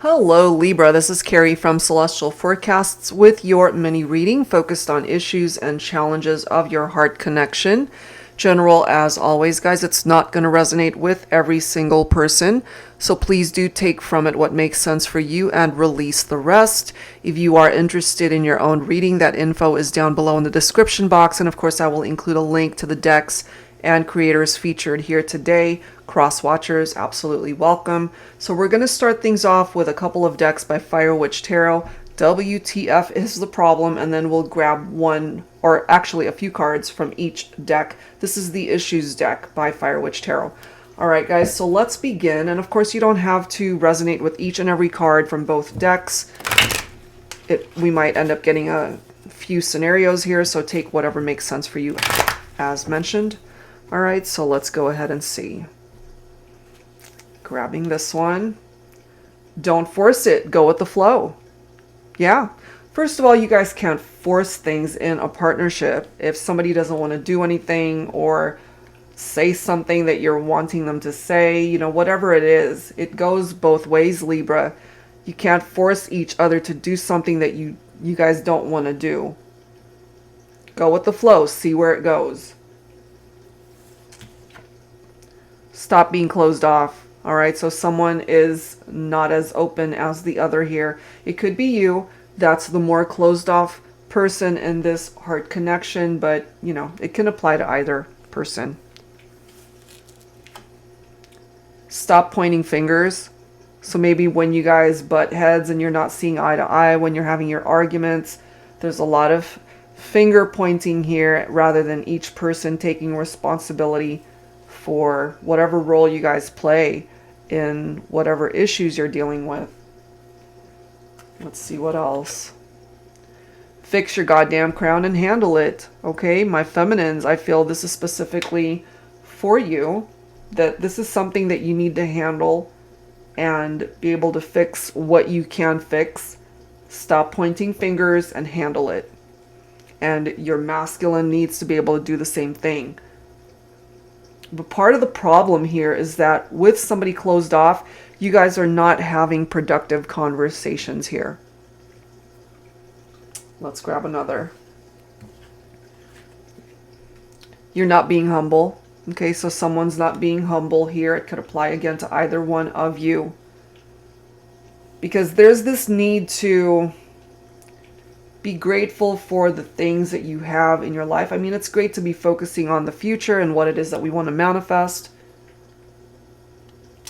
Hello Libra, this is Carrie from Celestial Forecasts with your mini reading focused on issues and challenges of your heart connection. General as always, guys, it's not going to resonate with every single person, so please do take from it what makes sense for you and release the rest. If you are interested in your own reading, that info is down below in the description box, and of course I will include a link to the decks and creators featured here today. Cross watchers, absolutely welcome. So we're going to start things off with a couple of decks by Fire Witch Tarot. WTF is the problem, and then we'll grab one, or actually a few cards from each deck. This is the Issues deck by Fire Witch Tarot. Alright guys, so let's begin, and of course you don't have to resonate with each and every card from both decks. We might end up getting a few scenarios here, so take whatever makes sense for you as mentioned. Alright, so let's go ahead and see. Grabbing this one. Don't force it, go with the flow. Yeah. First of all, you guys can't force things in a partnership. If somebody doesn't want to do anything or say something that you're wanting them to say, you know, whatever it is, it goes both ways, Libra. You can't force each other to do something that you guys don't want to do. Go with the flow, see where it goes. Stop being closed off. All right, so someone is not as open as the other here. It could be you. That's the more closed off person in this heart connection, but, you know, it can apply to either person. Stop pointing fingers. So maybe when you guys butt heads and you're not seeing eye to eye, when you're having your arguments, there's a lot of finger pointing here rather than each person taking responsibility for whatever role you guys play in whatever issues you're dealing with. Let's see what else. Fix your goddamn crown and handle it. Okay, my feminines, I feel this is specifically for you. That this is something that you need to handle and be able to fix what you can fix. Stop pointing fingers and handle it. And your masculine needs to be able to do the same thing. But part of the problem here is that with somebody closed off, you guys are not having productive conversations here. Let's grab another. You're not being humble. Okay, so someone's not being humble here. It could apply again to either one of you. Because there's this need to be grateful for the things that you have in your life. I mean, it's great to be focusing on the future and what it is that we want to manifest.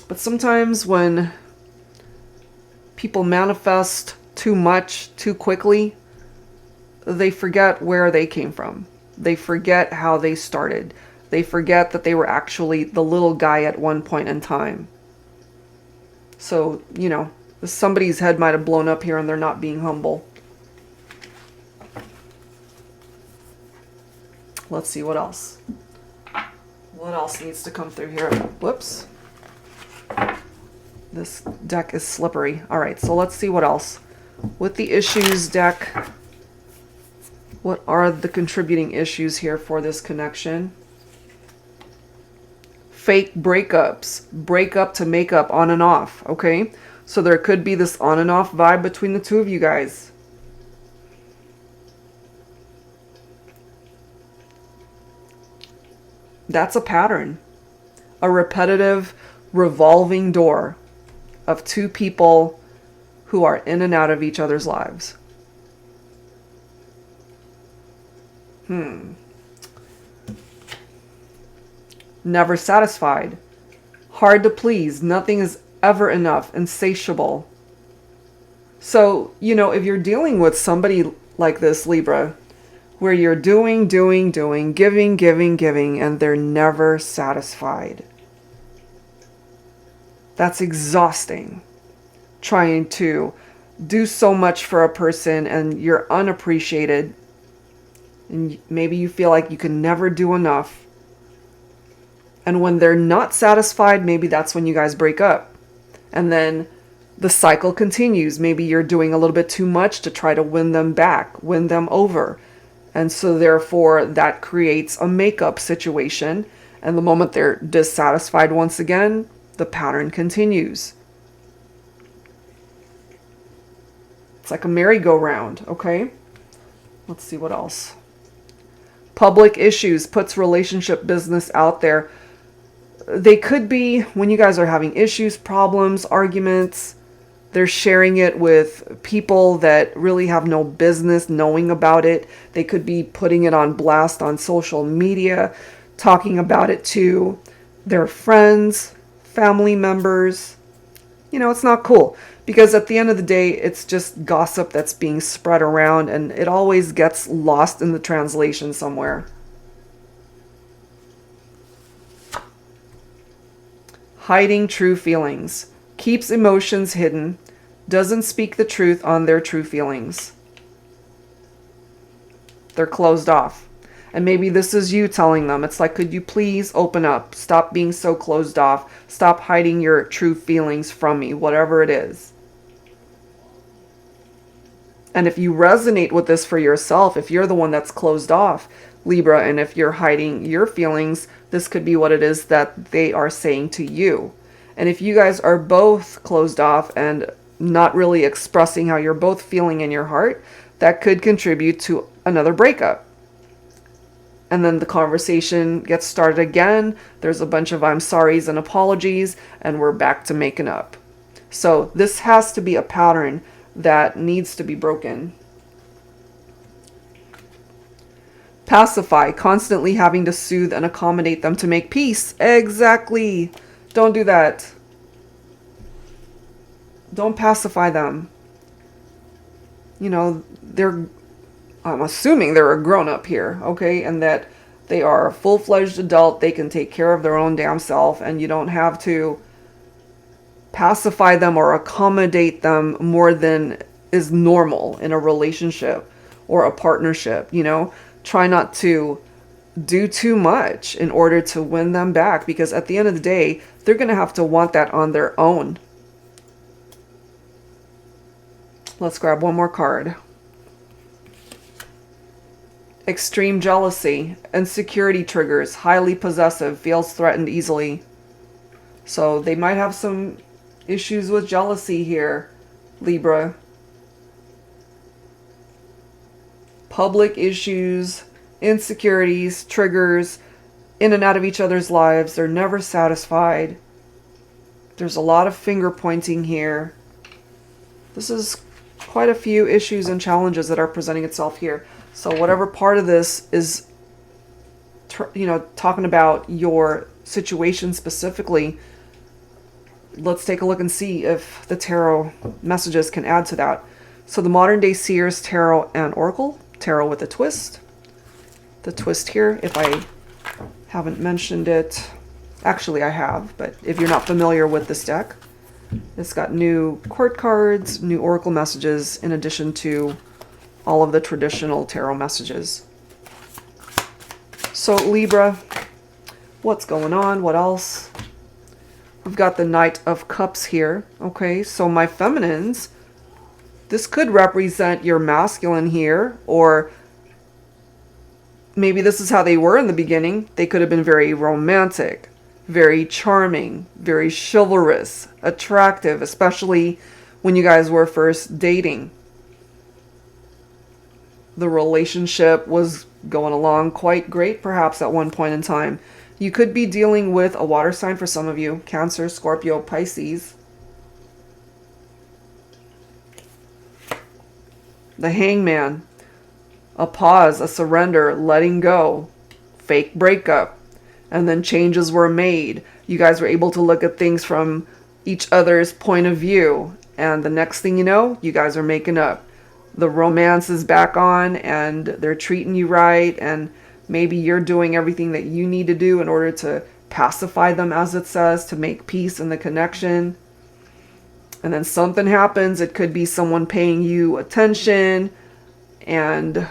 But sometimes when people manifest too much, too quickly, they forget where they came from. They forget how they started. They forget that they were actually the little guy at one point in time. So, you know, somebody's head might have blown up here and they're not being humble. Let's see what else. What else needs to come through here? Whoops. This deck is slippery. All right, so let's see what else. With the issues deck, what are the contributing issues here for this connection? Fake breakups. Break up to make up, on and off, okay? So there could be this on and off vibe between the two of you guys. That's a pattern. A repetitive, revolving door of two people who are in and out of each other's lives. Never satisfied. Hard to please. Nothing is ever enough. Insatiable. So, you know, if you're dealing with somebody like this, Libra, where you're doing, giving, and they're never satisfied. That's exhausting. Trying to do so much for a person and you're unappreciated. And maybe you feel like you can never do enough. And when they're not satisfied, maybe that's when you guys break up. And then the cycle continues. Maybe you're doing a little bit too much to try to win them back, win them over. And so therefore that creates a makeup situation. And the moment they're dissatisfied once again, the pattern continues. It's like a merry-go-round, okay? Let's see what else. Public issues, puts relationship business out there. They could be when you guys are having issues, problems, arguments. They're sharing it with people that really have no business knowing about it. They could be putting it on blast on social media, talking about it to their friends, family members. You know, it's not cool because at the end of the day, it's just gossip that's being spread around and it always gets lost in the translation somewhere. Hiding true feelings. Keeps emotions hidden. Doesn't speak the truth on their true feelings. They're closed off. And maybe this is you telling them. It's like, could you please open up? Stop being so closed off. Stop hiding your true feelings from me, whatever it is. And if you resonate with this for yourself, if you're the one that's closed off, Libra, and if you're hiding your feelings, this could be what it is that they are saying to you. And if you guys are both closed off and not really expressing how you're both feeling in your heart, that could contribute to another breakup. And then the conversation gets started again. There's a bunch of I'm sorries and apologies, and we're back to making up. So this has to be a pattern that needs to be broken. Pacify, constantly having to soothe and accommodate them to make peace. Exactly. Don't do that. Don't pacify them. You know, I'm assuming they're a grown-up here, okay? And that they are a full-fledged adult. They can take care of their own damn self, and you don't have to pacify them or accommodate them more than is normal in a relationship or a partnership, you know? Try not to do too much in order to win them back, because at the end of the day, they're going to have to want that on their own. Let's grab one more card. Extreme jealousy, insecurity triggers, highly possessive, feels threatened easily. So they might have some issues with jealousy here, Libra. Public issues, insecurities, triggers, in and out of each other's lives. They're never satisfied. There's a lot of finger pointing here. This is quite a few issues and challenges that are presenting itself here. So whatever part of this is, talking about your situation specifically, let's take a look and see if the tarot messages can add to that. So the modern day seers, tarot and oracle, tarot with a twist. The twist here, if I haven't mentioned it, actually I have, but if you're not familiar with this deck, it's got new court cards, new oracle messages, in addition to all of the traditional tarot messages. So Libra, what's going on? What else? We've got the Knight of Cups here. Okay, so my feminines, this could represent your masculine here, or maybe this is how they were in the beginning. They could have been very romantic, very charming, very chivalrous, attractive, especially when you guys were first dating. The relationship was going along quite great, perhaps at one point in time. You could be dealing with a water sign for some of you, Cancer, Scorpio, Pisces. The Hangman, a pause, a surrender, letting go, fake breakup, and then changes were made. You guys were able to look at things from each other's point of view, and the next thing you know, you guys are making up. The romance is back on, and they're treating you right, and maybe you're doing everything that you need to do in order to pacify them, as it says, to make peace in the connection. And then something happens. It could be someone paying you attention, and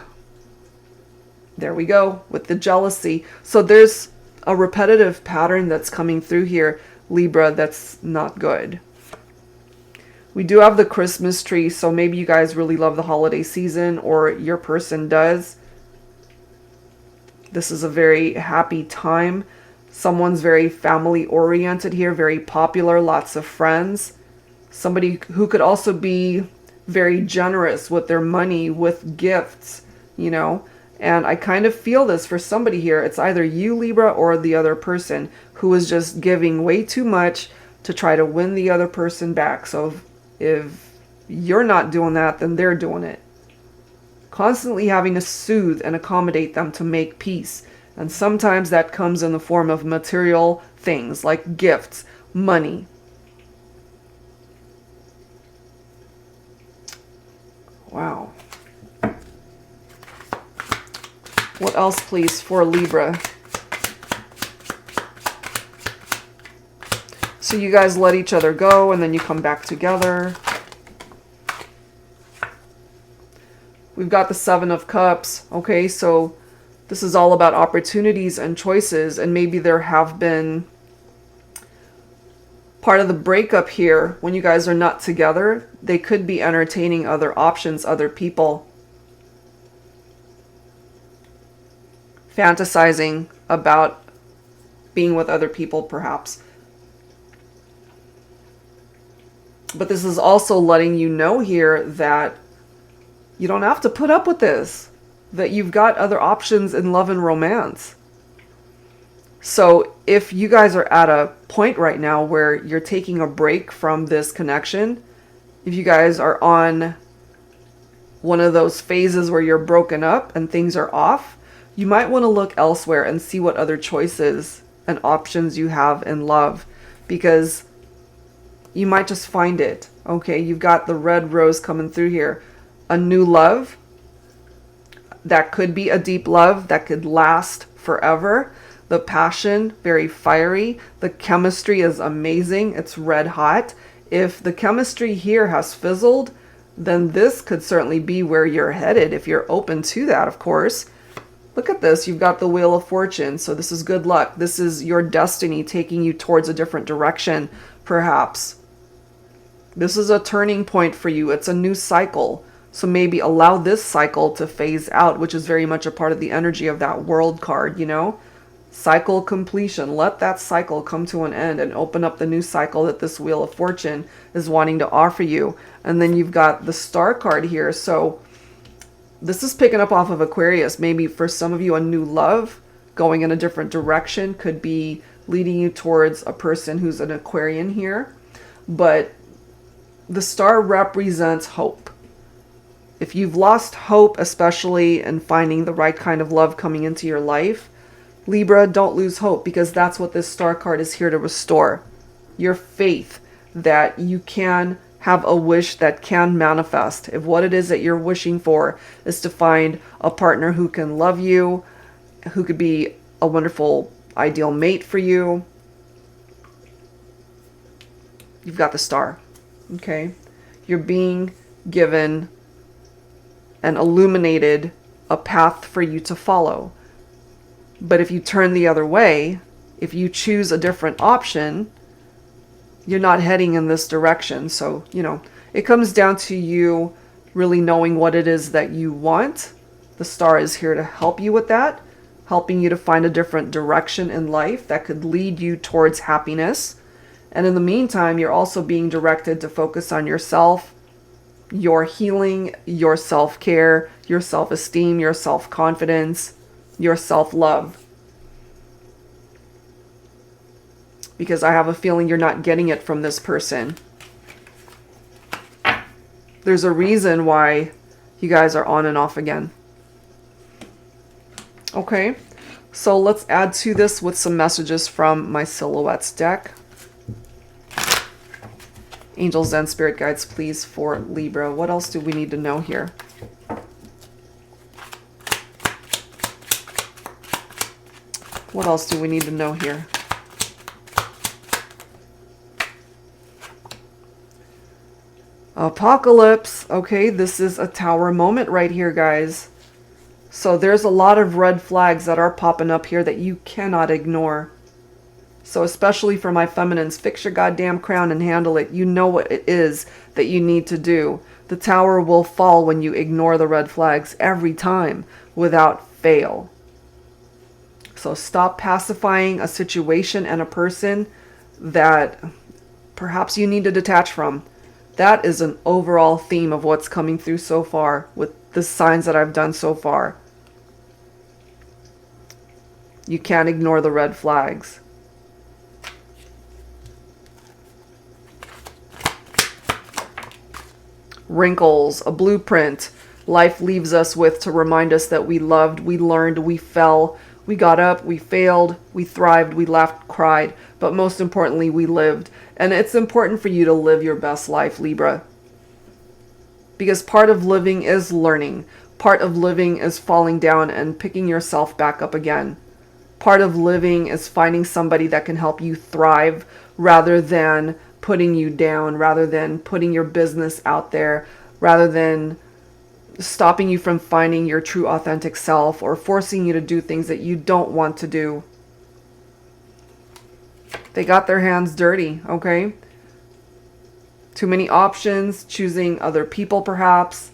there we go with the jealousy. So there's a repetitive pattern that's coming through here, Libra, that's not good. We do have the Christmas tree, so maybe you guys really love the holiday season, or your person does. This is a very happy time. Someone's very family oriented here, very popular, lots of friends. Somebody who could also be very generous with their money, with gifts, you know. And I kind of feel this for somebody here. It's either you, Libra, or the other person who is just giving way too much to try to win the other person back. So if you're not doing that, then they're doing it. Constantly having to soothe and accommodate them to make peace. And sometimes that comes in the form of material things like gifts, money. Wow. What else, please, for Libra? So you guys let each other go and then you come back together. We've got the Seven of Cups. Okay, so this is all about opportunities and choices, and maybe there have been part of the breakup here when you guys are not together. They could be entertaining other options, other people. Fantasizing about being with other people, perhaps. But this is also letting you know here that you don't have to put up with this, that you've got other options in love and romance. So if you guys are at a point right now where you're taking a break from this connection, if you guys are on one of those phases where you're broken up and things are off, you might want to look elsewhere and see what other choices and options you have in love, because you might just find it. Okay, you've got the red rose coming through here. A new love. That could be a deep love that could last forever. The passion, very fiery. The chemistry is amazing. It's red hot. If the chemistry here has fizzled, then this could certainly be where you're headed, if you're open to that, of course. Look at this. You've got the Wheel of Fortune. So this is good luck. This is your destiny taking you towards a different direction, perhaps. This is a turning point for you. It's a new cycle. So maybe allow this cycle to phase out, which is very much a part of the energy of that World card, you know? Cycle completion. Let that cycle come to an end and open up the new cycle that this Wheel of Fortune is wanting to offer you. And then you've got the Star card here. So this is picking up off of Aquarius. Maybe for some of you, a new love going in a different direction could be leading you towards a person who's an Aquarian here. But the Star represents hope. If you've lost hope, especially in finding the right kind of love coming into your life, Libra, don't lose hope, because that's what this Star card is here to restore. Your faith that you can have a wish that can manifest. If what it is that you're wishing for is to find a partner who can love you, who could be a wonderful, ideal mate for you, you've got the Star. Okay? You're being given and illuminated a path for you to follow. But if you turn the other way, if you choose a different option, you're not heading in this direction. So, you know, it comes down to you really knowing what it is that you want. The Star is here to help you with that, helping you to find a different direction in life that could lead you towards happiness. And in the meantime, you're also being directed to focus on yourself, your healing, your self-care, your self-esteem, your self-confidence, your self-love. Because I have a feeling you're not getting it from this person. There's a reason why you guys are on and off again. Okay, so let's add to this with some messages from my Silhouettes deck. Angels and Spirit Guides, please, for Libra. What else do we need to know here? What else do we need to know here? Apocalypse. Okay, this is a Tower moment right here, guys. So there's a lot of red flags that are popping up here that you cannot ignore. So especially for my feminines, fix your goddamn crown and handle it. You know what it is that you need to do. The Tower will fall when you ignore the red flags every time without fail. So stop pacifying a situation and a person that perhaps you need to detach from, That is an overall theme of what's coming through so far with the signs that I've done so far. You can't ignore the red flags. Wrinkles, a blueprint life leaves us with to remind us that we loved, we learned, we fell, we got up, we failed, we thrived, we laughed, cried, but most importantly, we lived. And it's important for you to live your best life, Libra. Because part of living is learning. Part of living is falling down and picking yourself back up again. Part of living is finding somebody that can help you thrive rather than putting you down, rather than putting your business out there, rather than stopping you from finding your true authentic self or forcing you to do things that you don't want to do. They got their hands dirty, okay? Too many options, choosing other people perhaps.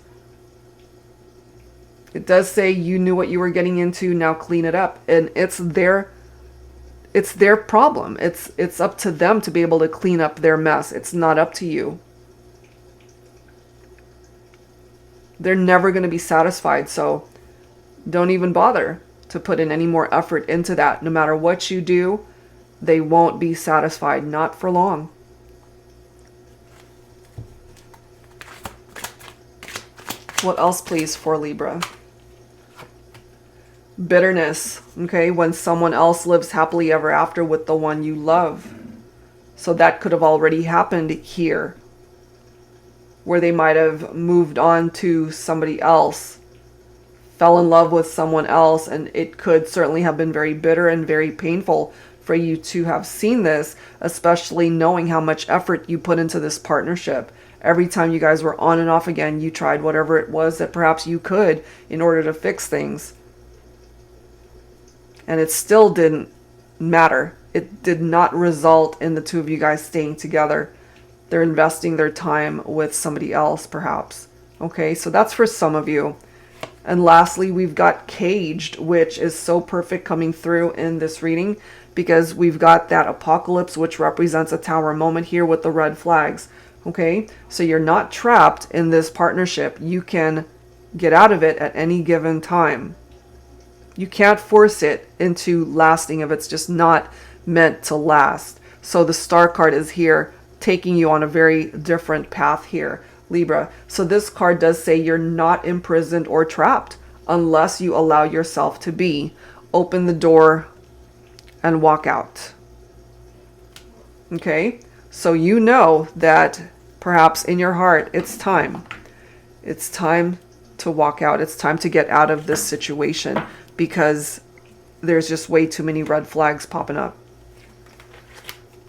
It does say you knew what you were getting into, now clean it up. And it's their problem. It's up to them to be able to clean up their mess. It's not up to you. They're never going to be satisfied, so don't even bother to put in any more effort into that. No matter what you do, they won't be satisfied, not for long. What else, please, for Libra? Bitterness, okay, when someone else lives happily ever after with the one you love. So that could have already happened here, where they might have moved on to somebody else, fell in love with someone else, and it could certainly have been very bitter and very painful for you to have seen this, especially knowing how much effort you put into this partnership. Every time you guys were on and off again, you tried whatever it was that perhaps you could in order to fix things. And it still didn't matter. It did not result in the two of you guys staying together. They're investing their time with somebody else, perhaps. Okay, so that's for some of you. And lastly, we've got caged, which is so perfect coming through in this reading because we've got that apocalypse, which represents a tower moment here with the red flags. Okay, so you're not trapped in this partnership. You can get out of it at any given time. You can't force it into lasting if it's just not meant to last. So the Star card is here, taking you on a very different path here, Libra. So this card does say you're not imprisoned or trapped unless you allow yourself to be. Open the door and walk out. Okay, so you know that perhaps in your heart it's time. It's time to walk out. It's time to get out of this situation because there's just way too many red flags popping up.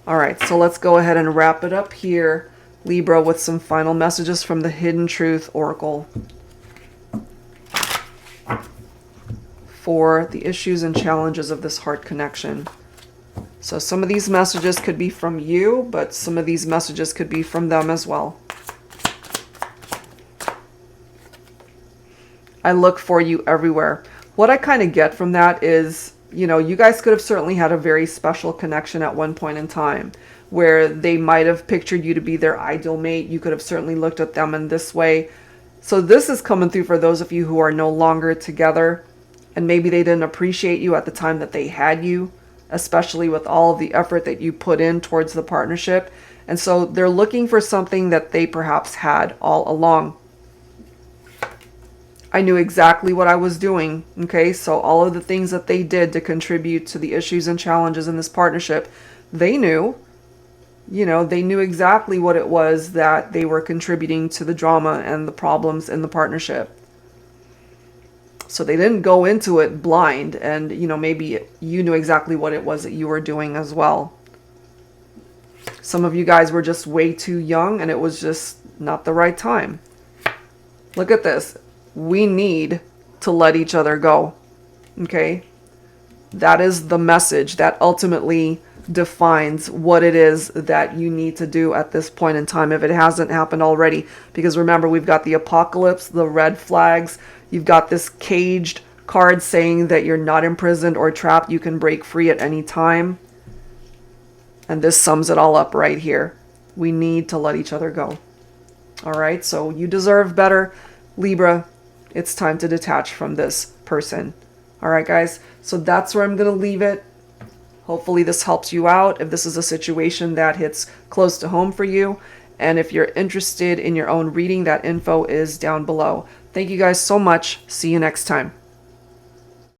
All right, so let's go ahead and wrap it up here, Libra, with some final messages from the Hidden Truth Oracle for the issues and challenges of this heart connection. So some of these messages could be from you, but some of these messages could be from them as well. I look for you everywhere. What I kind of get from that is, you know, you guys could have certainly had a very special connection at one point in time where they might have pictured you to be their ideal mate. You could have certainly looked at them in this way. So this is coming through for those of you who are no longer together and maybe they didn't appreciate you at the time that they had you, especially with all of the effort that you put in towards the partnership. And so they're looking for something that they perhaps had all along. I knew exactly what I was doing, okay? So all of the things that they did to contribute to the issues and challenges in this partnership, they knew, you know, they knew exactly what it was that they were contributing to the drama and the problems in the partnership. So they didn't go into it blind and, you know, maybe you knew exactly what it was that you were doing as well. Some of you guys were just way too young and it was just not the right time. Look at this. We need to let each other go. Okay? That is the message that ultimately defines what it is that you need to do at this point in time if it hasn't happened already. Because remember, we've got the apocalypse, the red flags. You've got this caged card saying that you're not imprisoned or trapped. You can break free at any time. And this sums it all up right here. We need to let each other go. All right, so you deserve better, Libra. It's time to detach from this person. All right, guys, so that's where I'm going to leave it. Hopefully this helps you out if this is a situation that hits close to home for you. And if you're interested in your own reading, that info is down below. Thank you guys so much. See you next time.